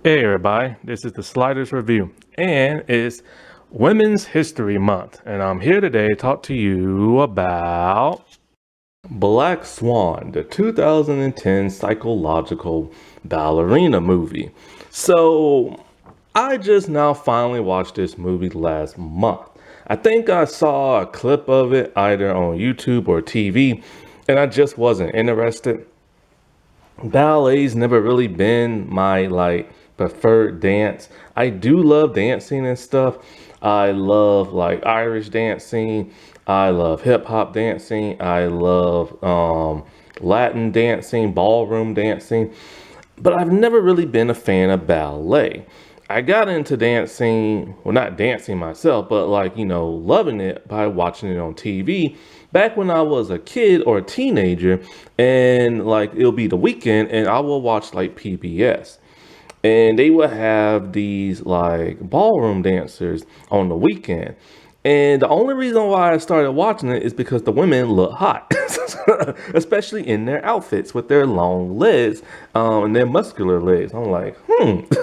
Hey everybody, this is the Sliders Review, and it's Women's History Month, and I'm here today to talk to you about Black Swan, the 2010 psychological ballerina movie. So, I just now finally watched this movie last month. I think I saw a clip of it either on YouTube or TV, and I just wasn't interested. Ballet's never really been my preferred dance. I do love dancing and stuff. I love like Irish dancing. I love hip hop dancing. I love Latin dancing, ballroom dancing. But I've never really been a fan of ballet. I got into dancing, well, not dancing myself, but loving it by watching it on TV back when I was a kid or a teenager. And like, it'll be the weekend, and I will watch like PBS. And they would have these like ballroom dancers on the weekend. And the only reason why I started watching it is because the women look hot, especially in their outfits with their long legs and their muscular legs. I'm like,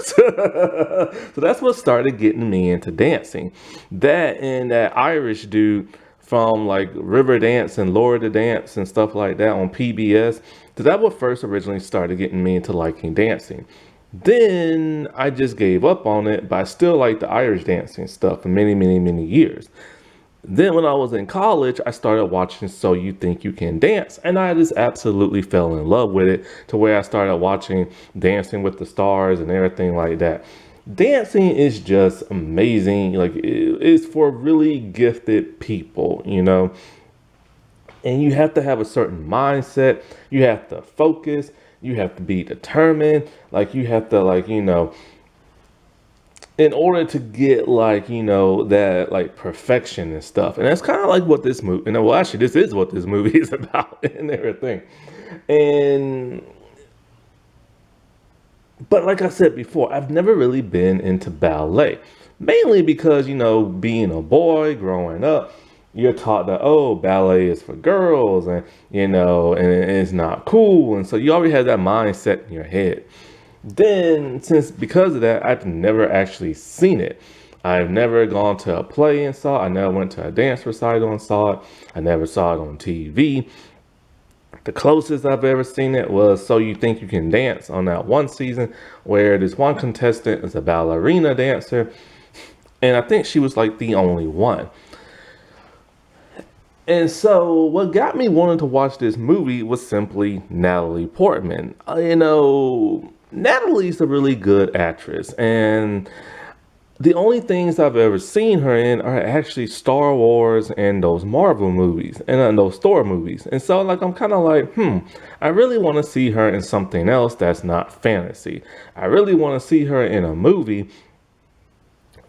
So that's what started getting me into dancing. That and that Irish dude from like River Dance and Florida Dance and stuff like that on PBS. Because that what first originally started getting me into liking dancing. Then I just gave up on it, but I still like the Irish dancing stuff for many, many, many years. Then when I was in college, I started watching So You Think You Can Dance, and I just absolutely fell in love with it to where I started watching Dancing with the Stars and everything like that. Dancing is just amazing. Like it's for really gifted people, you know. And you have to have a certain mindset. You have to focus. You have to be determined. Like you have to in order to get that like perfection and stuff. And that's kind of like what this movie, and well, actually, this is what this movie is about and everything. And but like I said before, I've never really been into ballet, mainly because being a boy growing up, you're taught that, oh, ballet is for girls, and and it's not cool, and so you already have that mindset in your head. Then, since because of that, I've never actually seen it. I've never gone to a play and saw it. I never went to a dance recital and saw it. I never saw it on TV. The closest I've ever seen it was So You Think You Can Dance on that one season where this one contestant is a ballerina dancer, and I think she was like the only one. And so, what got me wanting to watch this movie was simply Natalie Portman. Natalie's a really good actress, and the only things I've ever seen her in are actually Star Wars and those Marvel movies and those Thor movies. And so, like, I'm kind of like, I really want to see her in something else that's not fantasy. I really want to see her in a movie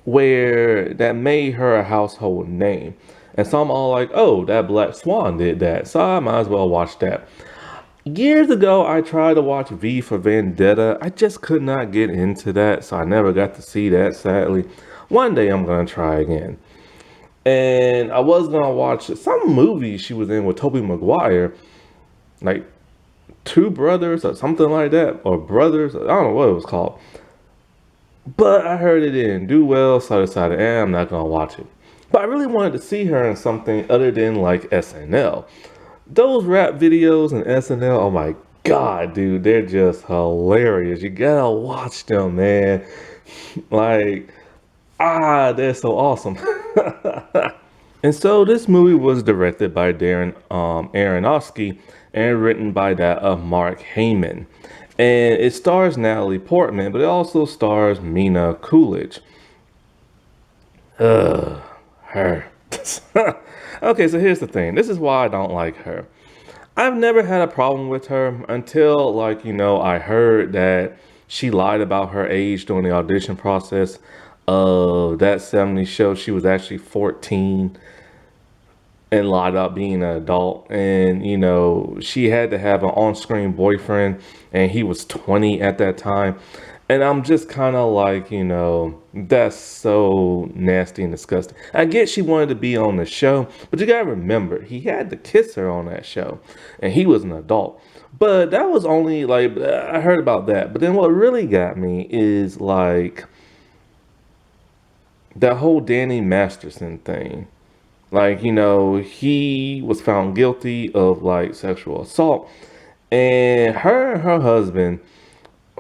where that made her a household name. And so I'm all like, oh, that Black Swan did that, so I might as well watch that. Years ago, I tried to watch V for Vendetta. I just could not get into that, so I never got to see that, sadly. One day I'm going to try again. And I was going to watch some movie she was in with Tobey Maguire, like Two Brothers or something like that, or Brothers. I don't know what it was called. But I heard it didn't do well, so I decided, I'm not going to watch it. But I really wanted to see her in something other than like SNL. Those rap videos and SNL, oh my God, dude, they're just hilarious. You gotta watch them, man. Like, they're so awesome. And so this movie was directed by Darren Aronofsky and written by that of Mark Heyman. And it stars Natalie Portman, but it also stars Mina Coolidge. Her. Okay, so here's the thing. This is why I don't like her. I've never had a problem with her until, I heard that she lied about her age during the audition process of that 70s show. She was actually 14 and lied about being an adult. And, she had to have an on-screen boyfriend, and he was 20 at that time. And I'm just kind of like, that's so nasty and disgusting. I get she wanted to be on the show, but you gotta remember, he had to kiss her on that show, and he was an adult. But that was only like, I heard about that. But then what really got me is like that whole Danny Masterson thing. Like, he was found guilty of like sexual assault, and her husband,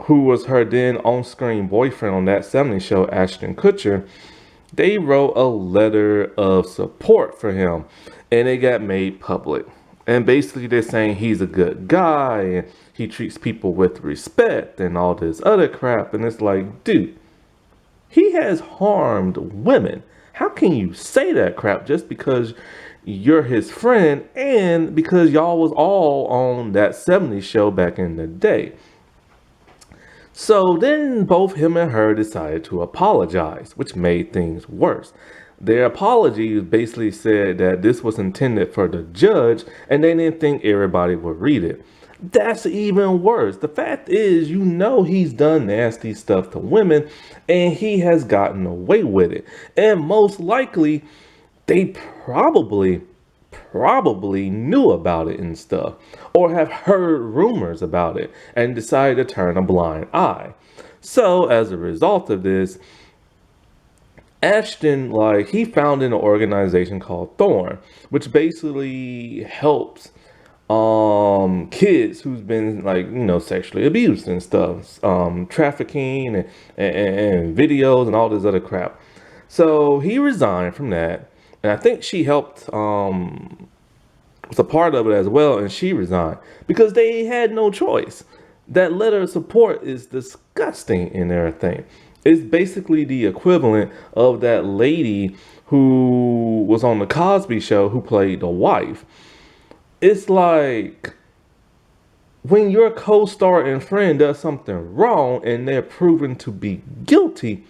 who was her then on-screen boyfriend on that 70s show, Ashton Kutcher, they wrote a letter of support for him, and it got made public. And basically they're saying he's a good guy and he treats people with respect and all this other crap. And it's like, dude, he has harmed women. How can you say that crap just because you're his friend and because y'all was all on that 70s show back in the day? So then both him and her decided to apologize, which made things worse. Their apology basically said that this was intended for the judge and they didn't think everybody would read it. That's even worse. The fact is, he's done nasty stuff to women and he has gotten away with it. And most likely, they probably knew about it and stuff, or have heard rumors about it and decided to turn a blind eye. So as a result of this, Ashton, like, he founded an organization called Thorn, which basically helps kids who's been like sexually abused and stuff, trafficking and videos and all this other crap. So he resigned from that, and I think she helped was a part of it as well, and she resigned because they had no choice. That letter of support is disgusting and everything. It's basically the equivalent of that lady who was on the Cosby Show who played the wife. It's like when your co-star and friend does something wrong and they're proven to be guilty,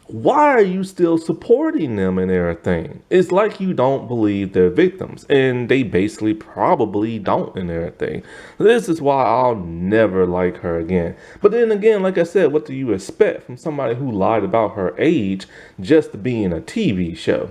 why are you still supporting them and everything? It's like you don't believe they're victims, and they basically probably don't and everything. This is why I'll never like her again. But then again, like I said, what do you expect from somebody who lied about her age just to be in a TV show?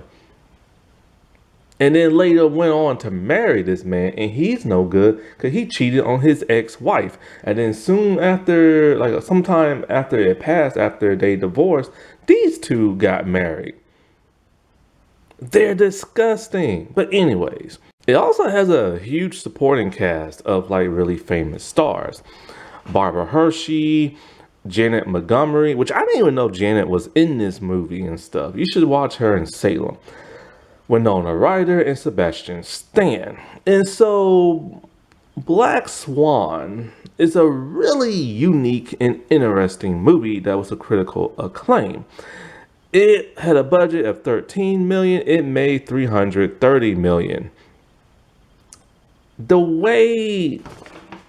And then later went on to marry this man, and he's no good because he cheated on his ex-wife. And then soon after, like sometime after it passed, after they divorced, these two got married. They're disgusting. But anyways, it also has a huge supporting cast of like really famous stars. Barbara Hershey, Janet Montgomery, which I didn't even know Janet was in this movie and stuff. You should watch her in Salem. Winona Ryder and Sebastian Stan. And so Black Swan is a really unique and interesting movie that was a critical acclaim. It had a budget of $13 million. It made $330 million. The way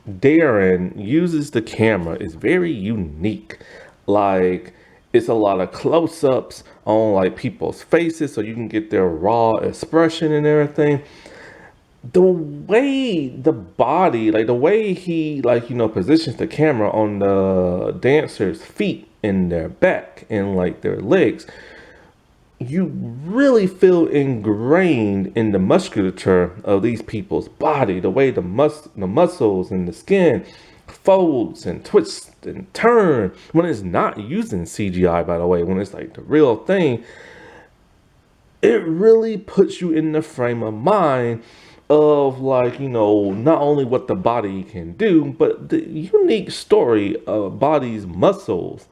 Darren uses the camera is very unique. Like, it's a lot of close-ups on like people's faces so you can get their raw expression and everything. The way the body, like the way he positions the camera on the dancers' feet and their back and like their legs, you really feel ingrained in the musculature of these people's body, the way the muscles and the skin folds and twists and turn when it's not using CGI, by the way, when it's like the real thing. It really puts you in the frame of mind of like, not only what the body can do, but the unique story a body's muscles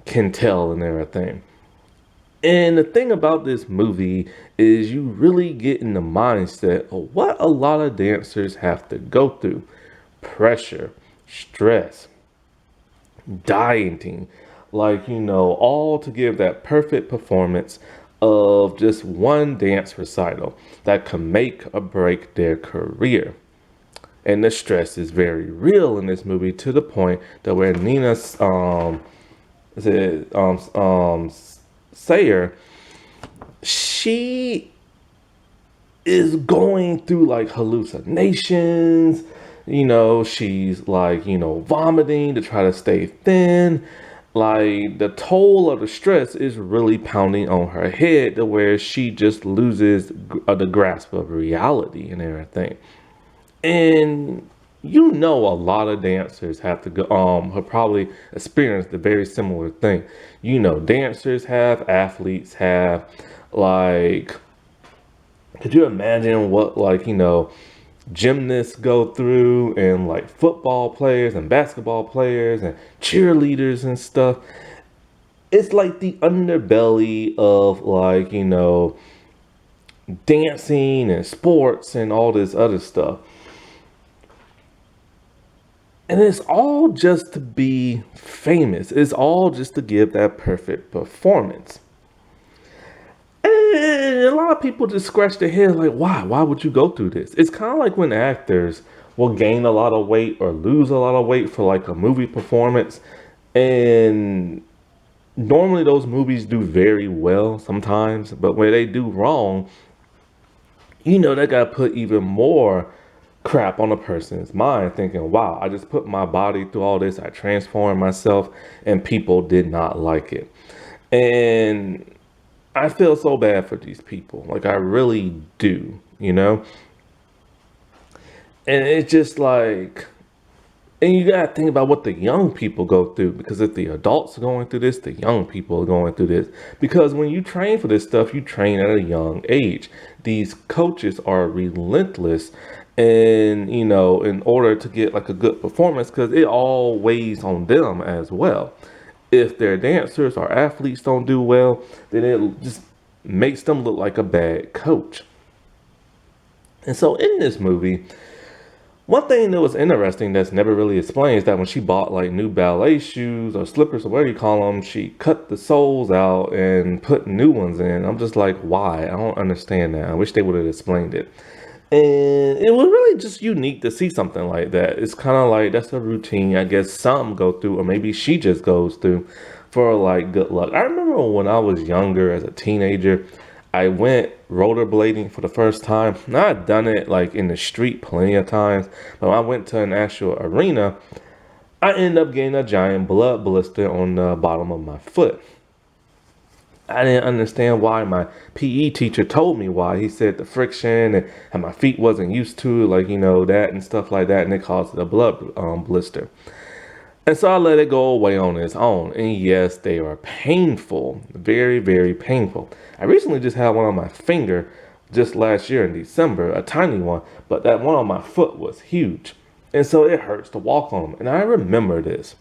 can tell and everything. And the thing about this movie is you really get in the mindset of what a lot of dancers have to go through. Pressure, stress, dieting, all to give that perfect performance of just one dance recital that can make or break their career. And the stress is very real in this movie to the point that where Nina Sayer, she is going through like hallucinations. She's like, vomiting to try to stay thin. Like the toll of the stress is really pounding on her head to where she just loses the grasp of reality and everything. And a lot of dancers have to go have probably experienced the very similar thing. Dancers have, athletes have, like, could you imagine what, like, gymnasts go through, and like football players and basketball players and cheerleaders and stuff? It's like the underbelly of, like, dancing and sports and all this other stuff. And it's all just to be famous. It's all just to give that perfect performance. And a lot of people just scratch their head like, why? Why would you go through this? It's kind of like when actors will gain a lot of weight or lose a lot of weight for like a movie performance. And normally those movies do very well sometimes, but when they do wrong, they got to put even more crap on a person's mind, thinking, wow, I just put my body through all this, I transformed myself, and people did not like it. And I feel so bad for these people. Like, I really do. And it's just like, and you gotta think about what the young people go through, because if the adults are going through this, the young people are going through this. Because when you train for this stuff, you train at a young age. These coaches are relentless, and in order to get like a good performance, because it all weighs on them as well. If their dancers or athletes don't do well, then it just makes them look like a bad coach. And so in this movie, one thing that was interesting that's never really explained is that when she bought like new ballet shoes or slippers or whatever you call them, she cut the soles out and put new ones in. I'm just like, why? I don't understand that. I wish they would have explained it. And it was really just unique to see something like that. It's kind of like that's a routine, I guess, some go through, or maybe she just goes through for like good luck. I remember when I was younger as a teenager, I went rollerblading for the first time. Now, I'd done it like in the street plenty of times, but when I went to an actual arena, I ended up getting a giant blood blister on the bottom of my foot. I didn't understand why. My PE teacher told me why. He said the friction and my feet wasn't used to, like, that and stuff like that, and it caused a blood blister. And so I let it go away on its own. And yes, they are painful, very, very painful. I recently just had one on my finger just last year in December, a tiny one, but that one on my foot was huge. And so it hurts to walk on them. And I remember this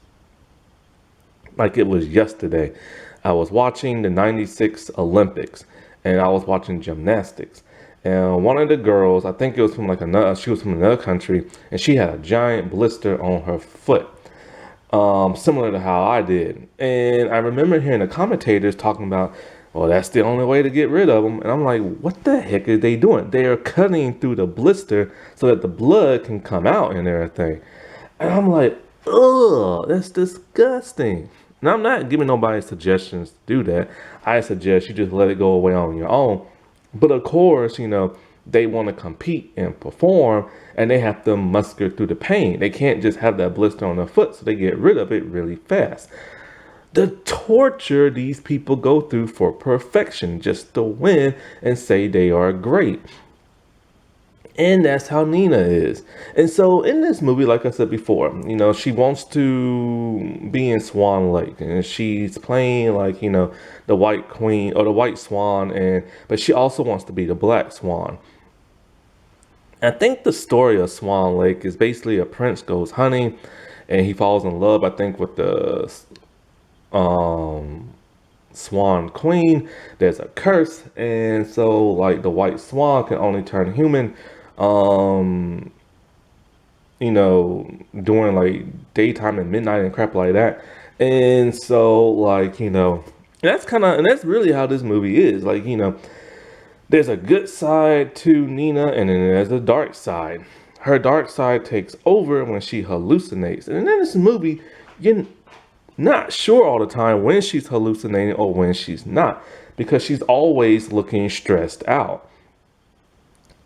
like it was yesterday. I was watching the 96 Olympics, and I was watching gymnastics. And one of the girls, I think it was from like she was from another country, and she had a giant blister on her foot, similar to how I did. And I remember hearing the commentators talking about, well, that's the only way to get rid of them. And I'm like, what the heck are they doing? They are cutting through the blister so that the blood can come out and everything. And I'm like, ugh, that's disgusting. Now, I'm not giving nobody suggestions to do that. I suggest you just let it go away on your own. But of course, they want to compete and perform, and they have to muster through the pain. They can't just have that blister on their foot, so they get rid of it really fast. The torture these people go through for perfection just to win and say they are great. And that's how Nina is. And so in this movie, like I said before, she wants to be in Swan Lake, and she's playing like, the white queen or the white swan, but she also wants to be the black swan. I think the story of Swan Lake is basically a prince goes hunting and he falls in love, I think, with the swan queen. There's a curse, and so like the white swan can only turn human during like daytime and midnight and crap like that. And so like, and that's really how this movie is. Like, there's a good side to Nina, and then there's a dark side. Her dark side takes over when she hallucinates. And in this movie, you're not sure all the time when she's hallucinating or when she's not, because she's always looking stressed out.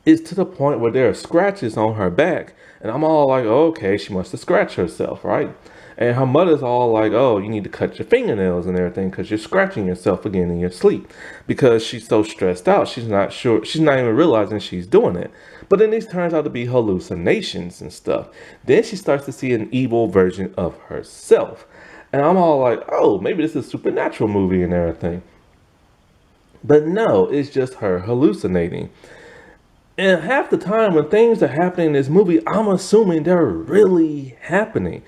It's to the point where there are scratches on her back. And I'm all like, oh, okay, she must have scratched herself, right? And her mother's all like, oh, you need to cut your fingernails and everything because you're scratching yourself again in your sleep. Because she's so stressed out, she's not sure, she's not even realizing she's doing it. But then these turns out to be hallucinations and stuff. Then she starts to see an evil version of herself. And I'm all like, oh, maybe this is a supernatural movie and everything. But no, it's just her hallucinating. And half the time when things are happening in this movie, I'm assuming they're really happening,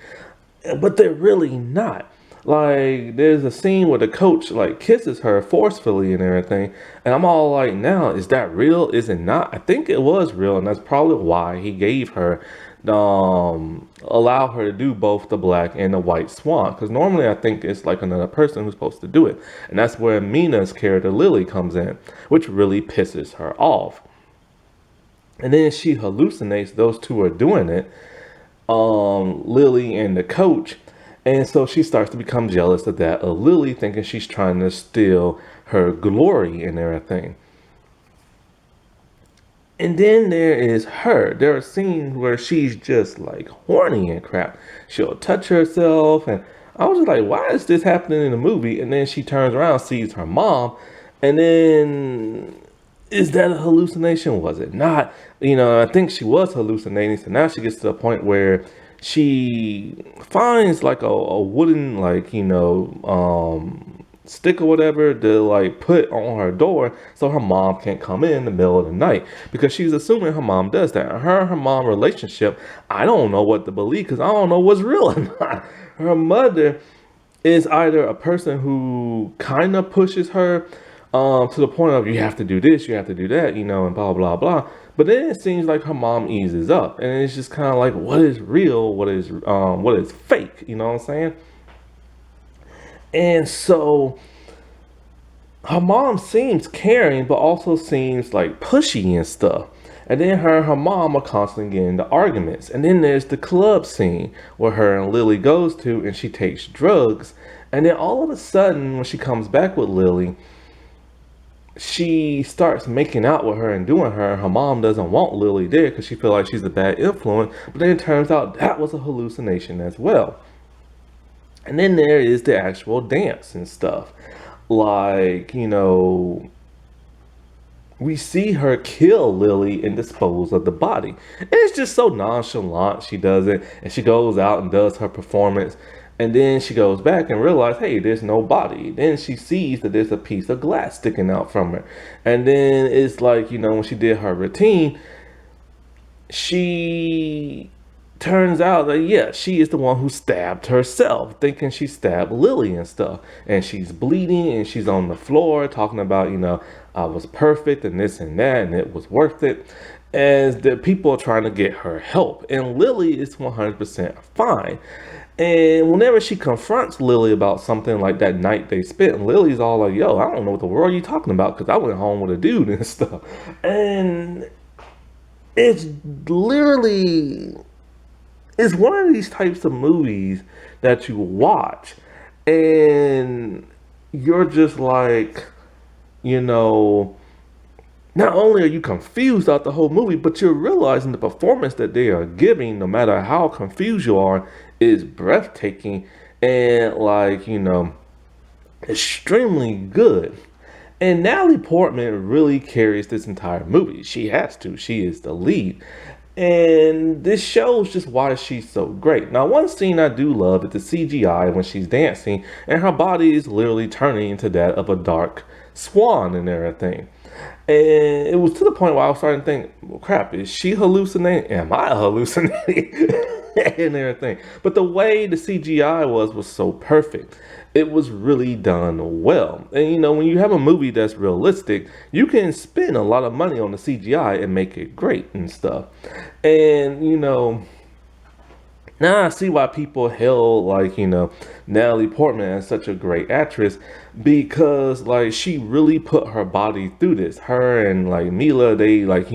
but they're really not. Like there's a scene where the coach like kisses her forcefully and everything, and I'm all like, now is that real? Is it not? I think it was real, and that's probably why he gave her allow her to do both the black and the white swan. Because normally I think it's like another person who's supposed to do it, and that's where Mina's character Lily comes in, which really pisses her off. And then she hallucinates those two are doing it, Lily and the coach. And so she starts to become jealous of that, of Lily, thinking she's trying to steal her glory and everything. And then there is her. There are scenes where she's just like horny and crap. She'll touch herself. And I was just like, why is this happening in the movie? And then she turns around, sees her mom. And then is that a hallucination? Was it not? I think she was hallucinating. So now she gets to the point where she finds like a wooden, like, stick or whatever to like put on her door so her mom can't come in the middle of the night, because she's assuming her mom does that. Her mom relationship, I don't know what to believe because I don't know what's real or not. Her mother is either a person who kind of pushes her to the point of you have to do this, you have to do that, and blah, blah, blah. But then it seems like her mom eases up, and it's just kind of like, what is real? What is fake? You know what I'm saying? And so her mom seems caring, but also seems like pushy and stuff. And then her and her mom are constantly getting into arguments. And then there's the club scene where her and Lily goes to and she takes drugs. And then all of a sudden, when she comes back with Lily, she starts making out with her and doing her. Her mom doesn't want Lily there because she feels like she's a bad influence. But then it turns out that was a hallucination as well. And then there is the actual dance and stuff. Like, we see her kill Lily and dispose of the body. And it's just so nonchalant. She does it, and she goes out and does her performance. And then she goes back and realizes, hey, there's no body. Then she sees that there's a piece of glass sticking out from her. And then it's like, when she did her routine, she turns out that, yeah, she is the one who stabbed herself, thinking she stabbed Lily and stuff. And she's bleeding and she's on the floor talking about, I was perfect and this and that and it was worth it. As the people are trying to get her help. And Lily is 100% fine. And whenever she confronts Lily about something like that night they spent, Lily's all like, yo, I don't know what the world you're talking about because I went home with a dude and stuff. And it's literally, it's one of these types of movies that you watch and you're just like, not only are you confused out the whole movie, but you're realizing the performance that they are giving, no matter how confused you are, is breathtaking and like, extremely good. And Natalie Portman really carries this entire movie. She has to. She is the lead. And this shows just why she's so great. Now, one scene I do love is the CGI when she's dancing and her body is literally turning into that of a dark swan and everything. And it was to the point where I was starting to think, well, crap, is she hallucinating? Am I hallucinating? And everything. But the way the CGI was so perfect. It was really done well. And when you have a movie that's realistic, you can spend a lot of money on the CGI and make it great and stuff. And now I see why people hail like, Natalie Portman as such a great actress, because like she really put her body through this. Her and like Mila, they like,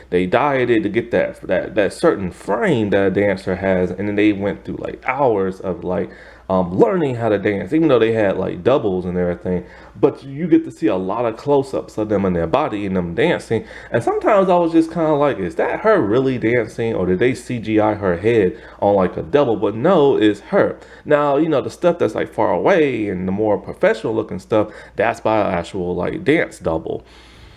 they dieted to get that certain frame that a dancer has, and then they went through like hours of like learning how to dance, even though they had like doubles and everything. But you get to see a lot of close-ups of them and their body and them dancing. And sometimes I was just kind of like, is that her really dancing, or did they CGI her head on like a double? But no, it's her. Now, the stuff that's like far away and the more professional looking stuff, that's by an actual like dance double.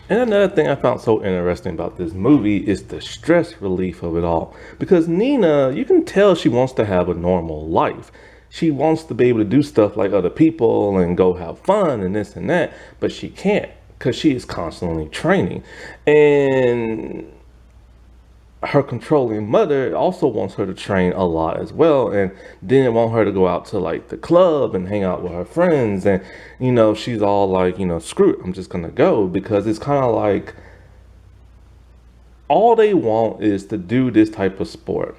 And another thing I found so interesting about this movie is the stress relief of it all. Because Nina, you can tell she wants to have a normal life. She wants to be able to do stuff like other people and go have fun and this and that, but she can't because she is constantly training. And her controlling mother also wants her to train a lot as well, and didn't want her to go out to like the club and hang out with her friends. And she's all like, screw it, I'm just gonna go, because it's kind of like all they want is to do this type of sport,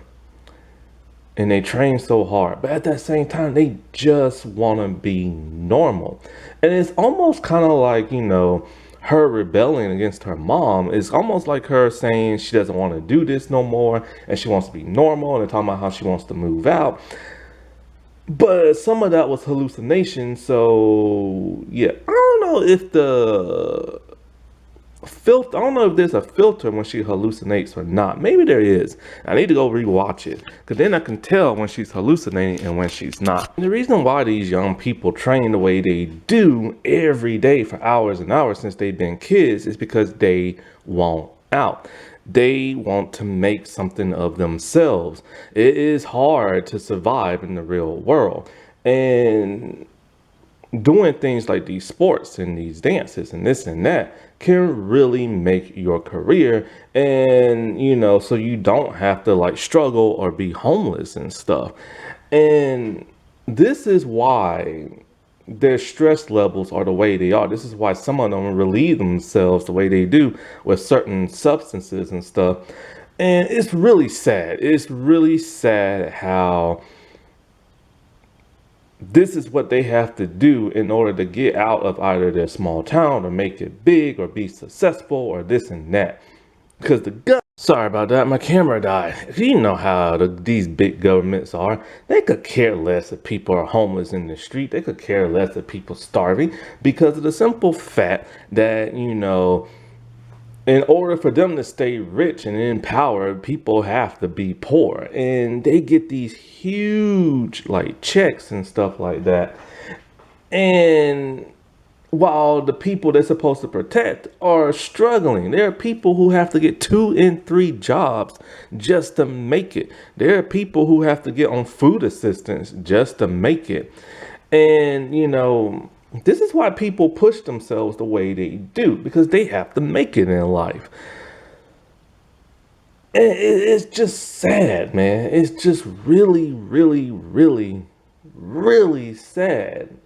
and they train so hard, but at that same time they just want to be normal. And it's almost kind of like, her rebelling against her mom is almost like her saying she doesn't want to do this no more and she wants to be normal, and they're talking about how she wants to move out. But some of that was hallucination. So yeah, I don't know if I don't know if there's a filter when she hallucinates or not. Maybe there is. I need to go rewatch it, because then I can tell when she's hallucinating and when she's not. And the reason why these young people train the way they do every day for hours and hours since they've been kids is because they want out. They want to make something of themselves. It is hard to survive in the real world. And doing things like these sports and these dances and this and that can really make your career. And so you don't have to like struggle or be homeless and stuff. And this is why their stress levels are the way they are. This is why some of them relieve themselves the way they do with certain substances and stuff. And it's really sad. It's really sad how this is what they have to do in order to get out of either their small town or make it big or be successful or this and that. Because sorry about that, my camera died. You know how these big governments are. They could care less if people are homeless in the street. They could care less if people starving, because of the simple fact that, in order for them to stay rich and in power, people have to be poor. And they get these huge like checks and stuff like that. And while the people they're supposed to protect are struggling, there are people who have to get 2 and 3 jobs just to make it. There are people who have to get on food assistance just to make it. And this is why people push themselves the way they do, because they have to make it in life. And it's just sad, man. It's just really, really, really, really sad.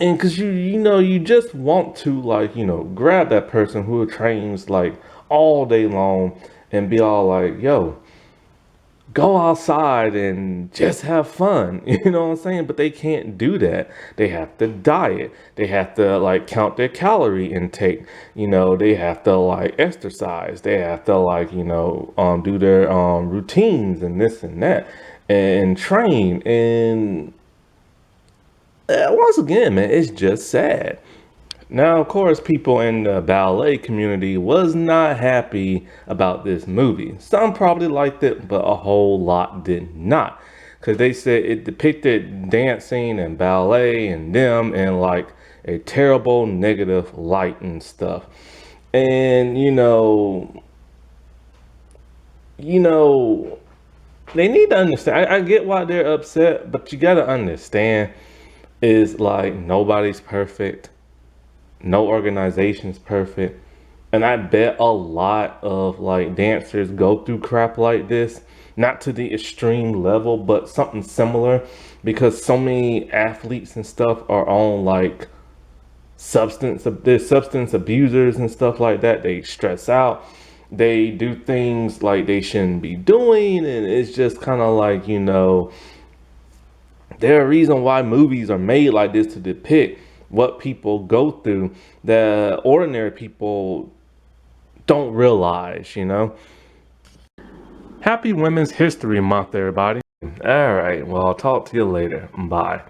And because you just want to like, grab that person who trains like all day long and be all like, yo, go outside and just have fun. You know what I'm saying? But they can't do that. They have to diet. They have to like count their calorie intake. They have to like exercise. They have to like, do their routines and this and that and train. And once again, man, it's just sad. Now, of course, people in the ballet community was not happy about this movie. Some probably liked it, but a whole lot did not. Because they said it depicted dancing and ballet and them in like a terrible negative light and stuff. And, they need to understand. I get why they're upset, but you got to understand is like nobody's perfect. No organization's perfect. And I bet a lot of like dancers go through crap like this, not to the extreme level, but something similar, because so many athletes and stuff are on like substance abusers and stuff like that. They stress out. They do things like they shouldn't be doing. And it's just kind of like, there are reasons why movies are made like this, to depict what people go through that ordinary people don't realize. Happy Women's History Month, everybody. All right. Well, I'll talk to you later. Bye.